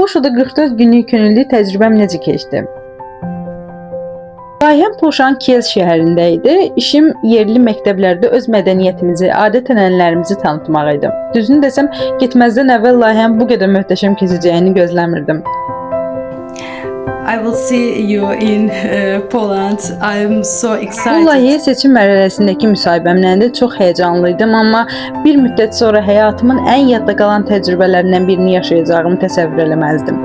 Polşada 44 günlük könüllü təcrübəm necə keçdi? Layihəm Polşanın Kielce şəhərində idi. İşim yerli məktəblərdə öz mədəniyyətimizi, adət-ənənələrimizi tanıtmaq idi. Düzünü desəm, getməzdən əvvəl layihəm bu qədər möhtəşəm keçəcəyini gözləmirdim. I will see you in Poland. I'm so Bu excited. layihə seçim mərhələsindəki müsahibəmlə də çox həyəcanlıydım, amma bir müddət sonra həyatımın ən yadda qalan təcrübələrindən birini yaşayacağımı təsəvvür eləməzdim.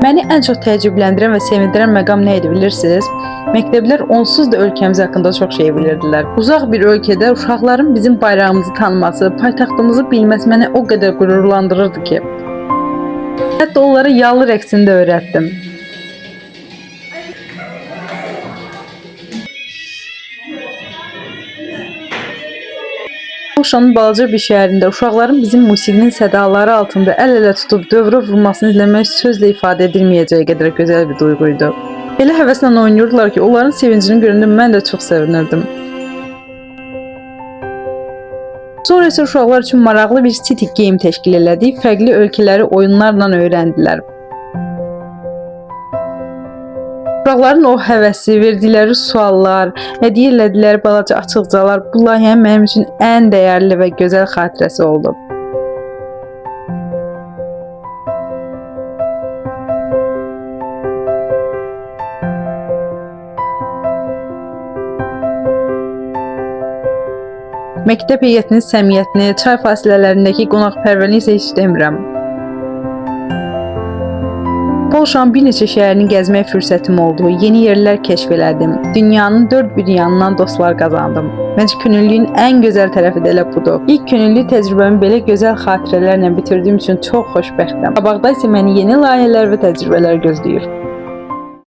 Məni ən çox təəccübləndirən və sevindirən məqam nə idi bilirsiniz? Məktəblər onsuz da ölkəmiz haqqında çox şey bilirdilər. Uzaq bir ölkədə uşaqların bizim bayrağımızı tanıması, paytaxtımızı bilməsi məni o qədər qürurlandırırdı ki. Hətta onlara yallı rəqsini də öyrətdim. Polşanın balaca bir şəhərində uşaqların bizim musiqinin sədaları altında əl-ələ tutub dövrə vurmasını izləmək sözlə ifadə edilməyəcəyi qədər gözəl bir duyğu idi. Elə həvəslə oynayırdılar ki, onların sevincini görəndə mən də çox sevinirdim. Sonra isə uşaqlar üçün maraqlı bir city game təşkil elədik, fərqli ölkələri oyunlarla öyrəndilər. Uşaqların o həvəsi, verdikləri suallar, hədiyyə elədikləri balaca açıqcalar bu layihənin mənim üçün ən dəyərli və gözəl xatirəsi oldu. Məktəb heyətinin səmiyyətini, çay fasilələrindəki qonaqpərvərliyi isə heç demirəm. Polşanın bir neçə şəhərini gəzmək fürsətim oldu, yeni yerlər kəşf elədim, dünyanın dörd bir yanından dostlar qazandım. Məncə könüllülüyün ən gözəl tərəfi də elə budur. İlk könüllü təcrübəmi belə gözəl xatirələrlə bitirdiyim üçün çox xoşbəxtəm. Qabaqda isə məni yeni layihələr və təcrübələr gözləyir.